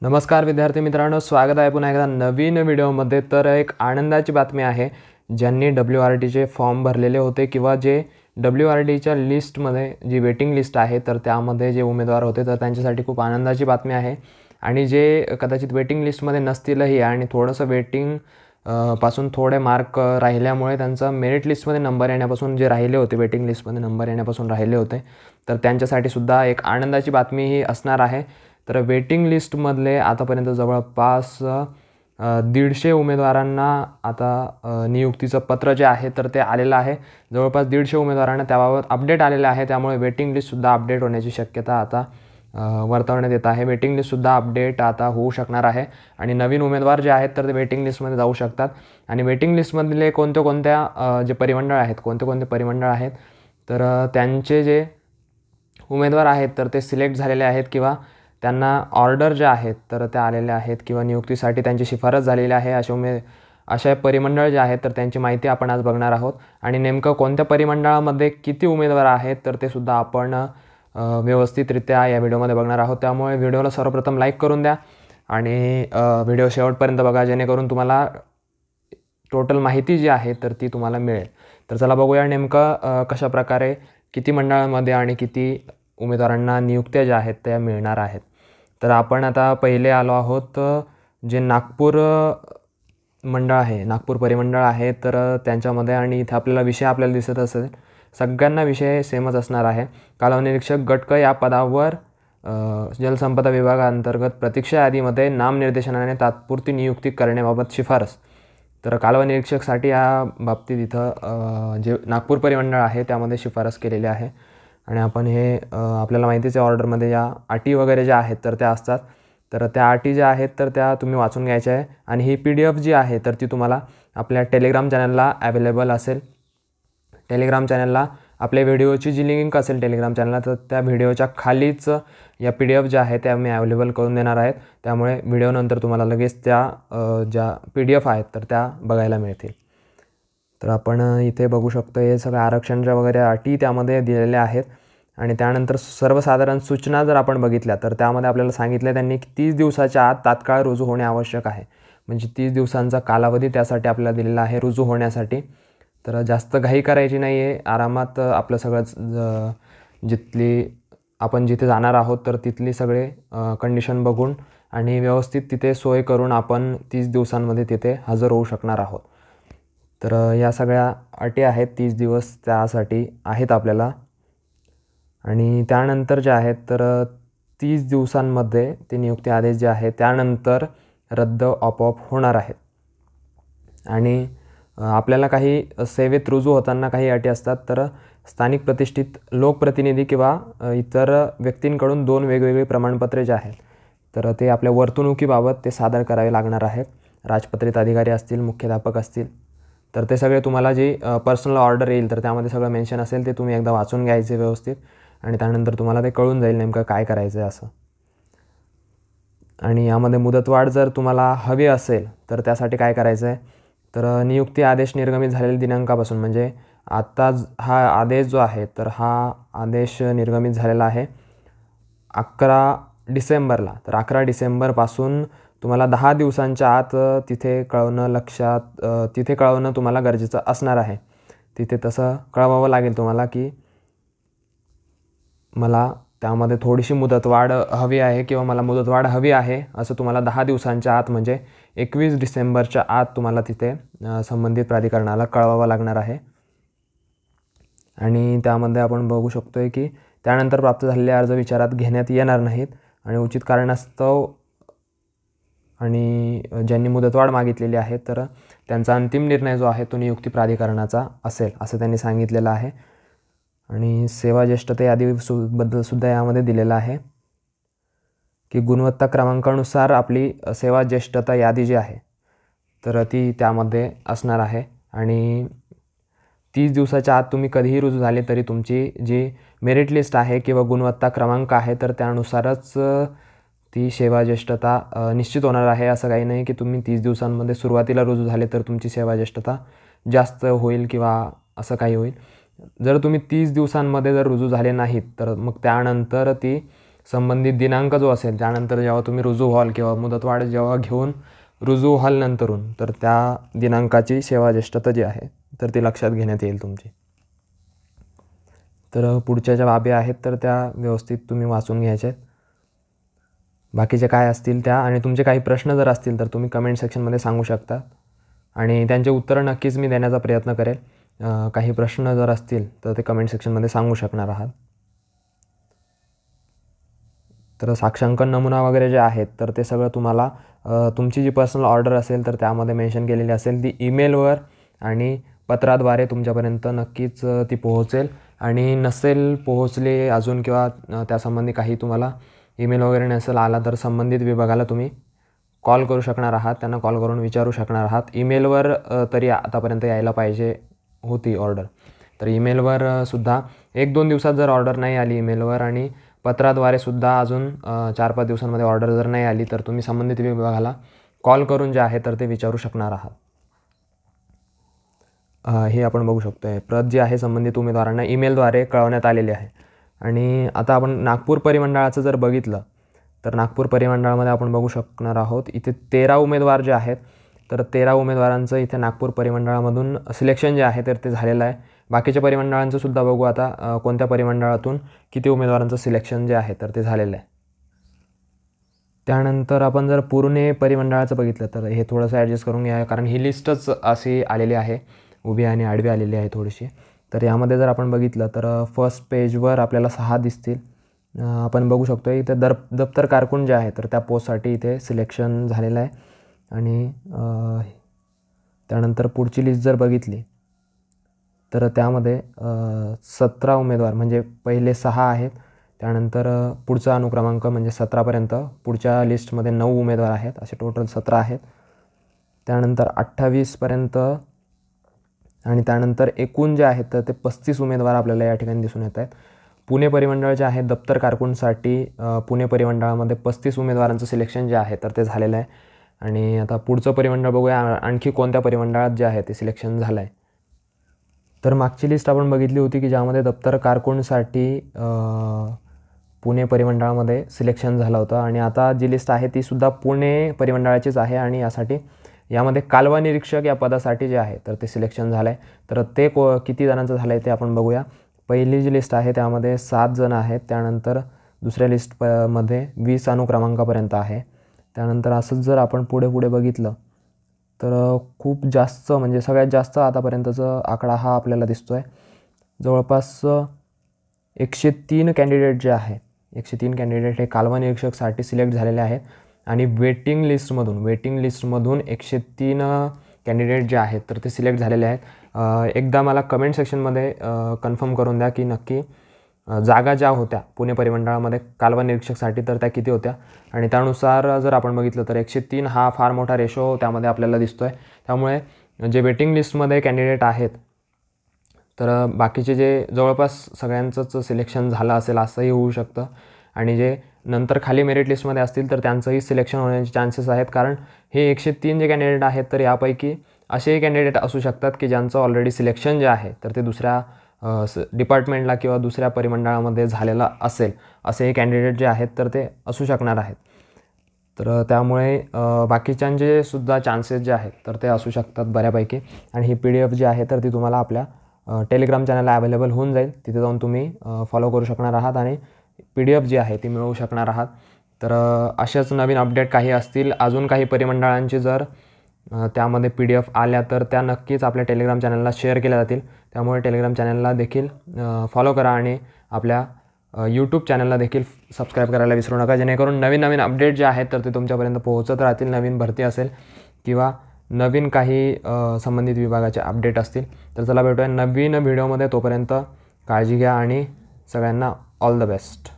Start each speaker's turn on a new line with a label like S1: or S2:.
S1: नमस्कार विद्यार्थी मित्रांनो, स्वागत आहे पुन्हा एकदा नवीन व्हिडिओमध्ये। तर एक आनंदाची बातमी आहे, ज्यांनी WRDचे फॉर्म भरलेले होते किंवा जे WRDच्या लिस्टमध्ये जी वेटिंग लिस्ट आहे तर त्यामध्ये जे उमेदवार होते तर त्यांच्यासाठी खूप आनंदाची बातमी आहे। आणि जे कदाचित वेटिंग लिस्टमध्ये नसतीलही आणि थोडंसं वेटिंग पासून थोडे मार्क राहिल्यामुळे त्यांचा मेरिट लिस्टमध्ये नंबर येण्यापासून जे राहिले होते, वेटिंग लिस्टमध्ये नंबर येण्यापासून राहिले होते, तर त्यांच्यासाठी सुद्धा एक आनंदाची बातमी ही असणार आहे। तर वेटिंग लिस्टमधले आतापर्यंत जवळपास 150 उमेदवारांना आता नियुक्तीचं पत्र जे आहे तर ते आलेलं आहे। जवळपास 150 उमेदवारांना त्याबाबत अपडेट आलेलं आहे, त्यामुळे वेटिंग लिस्टसुद्धा अपडेट होण्याची शक्यता आता वर्तवण्यात येत आहे। वेटिंग लिस्टसुद्धा अपडेट आता होऊ शकणार आहे आणि नवीन उमेदवार जे आहेत तर ते वेटिंग लिस्टमध्ये जाऊ शकतात। आणि वेटिंग लिस्टमधले कोणत्या जे परिमंडळ आहेत, कोणते परिमंडळ आहेत तर त्यांचे जे उमेदवार आहेत तर ते सिलेक्ट झालेले आहेत किंवा त्यांना ऑर्डर जे आहेत तर त्या आलेल्या आहेत किंवा नियुक्तीसाठी त्यांची शिफारस झालेली आहे, अशा परिमंडळ जे आहेत तर त्यांची माहिती आपण आज बघणार आहोत। आणि नेमकं कोणत्या परिमंडळामध्ये किती उमेदवार आहेत तर ते सुद्धा आपण व्यवस्थितरित्या या व्हिडिओमध्ये बघणार आहोत। त्यामुळे व्हिडिओला सर्वप्रथम लाईक करून द्या आणि व्हिडिओ शेवटपर्यंत बघा, जेणेकरून तुम्हाला टोटल माहिती जी आहे तर ती तुम्हाला मिळेल। तर चला बघूया नेमकं कशाप्रकारे किती मंडळांमध्ये आणि किती उमेदवारांना नियुक्त्या ज्या आहेत त्या मिळणार आहेत। तर आपण आता पहिले आलो आहोत जे नागपूर मंडळ आहे, नागपूर परिमंडळ आहे तर त्यांच्यामध्ये, आणि इथे आपल्याला विषय दिसत असेल, सगळ्यांना विषय सेमच असणार आहे। कालवनिरीक्षक गट क या पदावर जलसंपदा विभागाअंतर्गत प्रतीक्षा यादीमध्ये नामनिर्देशनाने तात्पुरती नियुक्ती करण्याबाबत शिफारस। तर कालवनिरीक्षकसाठी या बाबतीत इथं जे नागपूर परिमंडळ आहे त्यामध्ये शिफारस केलेली आहे। आणि आपण हे आपल्याला माहितीच आहे, ऑर्डरमध्ये या अटी वगैरे ज्या आहेत तर त्या असतात, तर त्या अटी ज्या आहेत तर त्या तुम्ही वाचून घ्यायच्या आहे। आणि ही PDF जी आहे तर ती तुम्हाला आपल्या टेलिग्राम चॅनलला अवेलेबल असेल। टेलिग्राम चॅनलला आपल्या व्हिडिओची जी लिंक असेल टेलिग्राम चॅनलला, तर त्या व्हिडिओच्या खालीच या PDF ज्या आहेत त्या मी अवेलेबल करून देणार आहेत, त्यामुळे व्हिडिओनंतर तुम्हाला लगेच त्या ज्या PDF आहेत तर त्या बघायला मिळतील। तर आपण इथे बघू शकतो हे सगळं आरक्षणच्या वगैरे अटी त्यामध्ये दिलेल्या आहेत। आणि त्यानंतर सर्वसाधारण सूचना जर आपण बघितल्या तर त्यामध्ये आपल्याला सांगितलं त्यांनी की 30 दिवसाच्या आत तात्काळ रुजू होणे आवश्यक आहे, म्हणजे 30 दिवसांचा कालावधी त्यासाठी आपल्याला दिलेला आहे रुजू होण्यासाठी। तर जास्त घाई करायची नाही आहे, आरामात आपलं सगळं आपण जिथे जाणार आहोत तर तिथली सगळे कंडिशन बघून आणि व्यवस्थित तिथे सोय करून आपण 30 दिवसांमध्ये तिथे हजर होऊ शकणार आहोत। तर या सगळ्या अटी आहेत, 30 दिवस त्यासाठी आहेत आपल्याला। आणि त्यानंतर जे आहेत तर 30 दिवसांमध्ये ते नियुक्ती आदेश जे आहे त्यानंतर रद्द आपोआप होणार आहेत। आणि आपल्याला काही सेवेत रुजू होताना काही अटी असतात, तर स्थानिक प्रतिष्ठित लोकप्रतिनिधी किंवा इतर व्यक्तींकडून 2 वेगवेगळी प्रमाणपत्रे जे आहेत तर ते आपल्या वर्तणुकीबाबत ते सादर करावे लागणार आहेत। राजपत्रित अधिकारी असतील, मुख्याध्यापक असतील, तर ते सगळे तुम्हाला जी पर्सनल ऑर्डर येईल तर त्यामध्ये सगळं मेन्शन असेल, ते तुम्ही एकदा वाचून घ्यायचे व्यवस्थित, आणि त्यानंतर तुम्हाला ते कळून जाईल नेमकं काय करायचं आहे असं। आणि यामध्ये मुदतवाढ जर तुम्हाला हवी असेल तर त्यासाठी काय करायचं आहे, तर नियुक्ती आदेश निर्गमित झालेल्या दिनांकापासून, म्हणजे आत्ता हा आदेश जो आहे तर हा आदेश निर्गमित झालेला आहे 11 डिसेंबरला। तर 11 डिसेंबरपासून तुम्हाला 10 दिवसांच्या आत तिथे कळवणं तुम्हाला गरजेचं असणार आहे। तिथे तसं कळवावं लागेल तुम्हाला की मला त्यामध्ये थोडीशी मुदतवाढ हवी आहे किंवा मला मुदतवाढ हवी आहे, असं तुम्हाला 10 दिवसांच्या आत म्हणजे 21 डिसेंबरच्या आत तुम्हाला तिथे संबंधित प्राधिकरणाला कळवावं लागणार आहे। आणि त्यामध्ये आपण बघू शकतो आहे की त्यानंतर प्राप्त झालेले अर्ज विचारात घेण्यात येणार नाहीत, आणि उचित कारणास्तव आणि ज्यांनी मुदतवाढ मागितलेली आहे तर त्यांचा अंतिम निर्णय जो आहे तो नियुक्ती प्राधिकरणाचा असेल, असं त्यांनी सांगितलेलं आहे। आणि सेवा ज्येष्ठता यादीबद्दल सुद्धा यामध्ये दिलेलं आहे की गुणवत्ता क्रमांकानुसार आपली सेवा ज्येष्ठता यादी जी आहे तर ती त्यामध्ये असणार आहे। आणि 30 दिवसाच्या आत तुम्ही कधीही रुजू झाले तरी तुमची जी मेरिट लिस्ट आहे किंवा गुणवत्ता क्रमांक आहे तर त्यानुसारच ती सेवा ज्येष्ठता निश्चित होणार आहे। असं काही नाही की तुम्ही 30 दिवसांमध्ये सुरुवातीला रुजू झाले तर तुमची सेवा ज्येष्ठता जास्त होईल किंवा असं काही होईल। जर तुम्ही 30 दिवसांमध्ये जर रुजू झाले नाहीत तर मग त्यानंतर ती संबंधित दिनांक जो असेल त्यानंतर जेव्हा तुम्ही रुजू व्हाल किंवा मुदतवाढ जेव्हा घेऊन रुजू व्हाल नंतरून, तर त्या दिनांकाची सेवा ज्येष्ठता जी आहे तर ती लक्षात घेण्यात येईल तुमची. तर पुढच्या ज्या बाबी आहेत तर त्या व्यवस्थित तुम्ही वाचून घ्यायच्या आहेत. बाकीचे काय असतील त्या, आणि तुमचे काही प्रश्न जर असतील तर तुम्ही कमेंट सेक्शनमध्ये सांगू शकता आणि त्यांचे उत्तरं नक्कीच मी देण्याचा प्रयत्न करेल. काही प्रश्न जर असतील तर ते कमेंट सेक्शनमध्ये सांगू शकणार आहात. तर साक्षांकन नमुना वगैरे जे आहेत तर ते सगळं तुम्हाला तुमची जी पर्सनल ऑर्डर असेल तर त्यामध्ये मेन्शन केलेली असेल, ती ईमेलवर आणि पत्राद्वारे तुमच्यापर्यंत नक्कीच ती पोहोचेल. आणि नसेल पोहोचले अजून किंवा त्यासंबंधी काही तुम्हाला ईमेल वगैरे नसेल आला तर संबंधित विभागाला तुम्ही कॉल करू शकणार आहात, त्यांना कॉल करून विचारू शकणार आहात. ईमेलवर तरी आतापर्यंत यायला पाहिजे होती ऑर्डर, तर ईमेलवर सुद्धा 1-2 दिवसात जर ऑर्डर नाही आली ईमेलवर आणि पत्राद्वारे सुद्धा अजून 4-5 दिवसांमध्ये ऑर्डर जर नाही आली तर तुम्ही संबंधित विभागाला कॉल करून जे आहे तर ते विचारू शकणार आहात. हे आपण बघू शकतो आहे, प्रत जी आहे संबंधित उमेदवारांना ईमेलद्वारे कळवण्यात आलेली आहे. आणि आता आपण नागपूर परिमंडळाचं जर बघितलं तर नागपूर परिमंडळामध्ये आपण बघू शकणार आहोत, इथे 13 उमेदवार जे आहेत तर 13 उमेदवारांचं इथे नागपूर परिमंडळामधून सिलेक्शन जे आहे तर ते झालेलं आहे. बाकीच्या परिमंडळांचं सुद्धा बघू आता कोणत्या परिमंडळातून किती उमेदवारांचं सिलेक्शन जे आहे तर ते झालेलं आहे. त्यानंतर आपण जर पुणे परिमंडळाचं बघितलं तर हे थोडंसं ॲडजस्ट करून घ्या, कारण ही लिस्टच अशी आलेली आहे, उभी आणि आडवी आलेली आहे थोडीशी. तर यामध्ये जर आपण बघितलं तर फर्स्ट पेजवर आपल्याला 6 दिसतील. आपण बघू शकतो इथे दप्तर कारकून जे आहे तर त्या पोस्टसाठी इथे सिलेक्शन झालेलं आहे. आणि त्यानंतर पुढची लिस्ट जर बघितली तर त्यामध्ये 17 उमेदवार, म्हणजे पहिले 6 आहेत, त्यानंतर पुढचा अनुक्रमांक म्हणजे 17पर्यंत पुढच्या लिस्टमध्ये 9 उमेदवार आहेत, असे टोटल 17 आहेत. त्यानंतर 28पर्यंत आणि त्यानंतर एकूण जे आहेत तर ते 35 उमेदवार आपल्याला या ठिकाणी दिसून येत आहेत. पुणे परिमंडळ जे आहे दप्तर कारकूनसाठी पुणे परिमंडळामध्ये 35 उमेदवारांचं सिलेक्शन जे आहे तर ते झालेलं आहे. आणि आता पुढचं परिमंडळ बघूया आणखी कोणत्या परिमंडळात जे आहे ते सिलेक्शन झालं आहे. तर मागची लिस्ट आपण बघितली होती की ज्यामध्ये दप्तर कारकूनसाठी पुणे परिमंडळामध्ये सिलेक्शन झालं होतं, आणि आता जी लिस्ट आहे तीसुद्धा पुणे परिमंडळाचीच आहे. आणि यामध्ये कालवा निरीक्षक या पदासाठी जे आहे तर ते सिलेक्शन झालं आहे. तर ते किती जणांचं झालं आहे ते आपण बघूया. पहिली जी लिस्ट आहे त्यामध्ये 7 जण आहेत, त्यानंतर दुसऱ्या लिस्टमध्ये 20 अनुक्रमांकापर्यंत आहे. त्यानंतर असंच जर आपण पुढे बघितलं तर खूप जास्त, म्हणजे सगळ्यात जास्त आतापर्यंतचा आकडा हा आपल्याला दिसतो आहे. जवळपास 103 कॅन्डिडेट जे आहे, 103 कॅन्डिडेट हे कालवा निरीक्षकसाठी सिलेक्ट झालेले आहेत. आणि वेटिंग लिस्टमधून 103 कॅन्डिडेट जे आहेत तर ते सिलेक्ट झालेले आहेत. एकदा मला कमेंट सेक्शनमध्ये कन्फर्म करून द्या की नक्की जागा ज्या होत्या पुणे परिमंडळामध्ये कालवा निरीक्षकसाठी तर त्या किती होत्या. आणि त्यानुसार जर आपण बघितलं तर 103 हा फार मोठा रेशो त्यामध्ये आपल्याला दिसतो आहे. त्यामुळे जे वेटिंग लिस्टमध्ये कॅन्डिडेट आहेत तर बाकीचे जे जवळपास सगळ्यांचंच सिलेक्शन झालं असेल असंही होऊ शकतं. आणि जे नंतर खाली मेरिट लिस्टमध्ये असतील तर त्यांचंही सिलेक्शन होण्याचे चान्सेस आहेत, कारण हे 103 जे कॅन्डिडेट आहेत तर यापैकी असेही कॅन्डिडेट असू शकतात की ज्यांचं ऑलरेडी सिलेक्शन जे आहे तर ते दुसऱ्या डिपार्टमेंटला किंवा दुसऱ्या परिमंडळामध्ये झालेलं असेल, असेही कॅन्डिडेट जे आहेत तर ते असू शकणार आहेत. तर त्यामुळे बाकीच्यांचे सुद्धा चान्सेस जे आहेत तर ते असू शकतात बऱ्यापैकी. आणि ही PDF जी आहे तर ती तुम्हाला आपल्या टेलिग्राम चॅनलला अवेलेबल होऊन जाईल, तिथे जाऊन तुम्ही फॉलो करू शकणार आहात आणि PDF जी आहे ती मिळवू शकणार आहात. तर अशाच नवीन अपडेट काही असतील, अजून काही परिमंडळांची जर त्यामध्ये PDF आल्या तर त्या नक्कीच आपल्या टेलिग्राम चॅनलला शेअर केल्या जातील. त्यामुळे टेलिग्राम चॅनलला देखील फॉलो करा आणि आपल्या यूट्यूब चॅनलला देखील सबस्क्राईब करायला विसरू नका, जेणेकरून नवीन अपडेट जे आहेत तर ते तुमच्यापर्यंत पोहोचत राहतील. नवीन भरती असेल किंवा नवीन काही संबंधित विभागाचे अपडेट असतील. तर चला भेटूया नवीन व्हिडिओमध्ये, तोपर्यंत काळजी घ्या आणि सगळ्यांना ऑल द बेस्ट.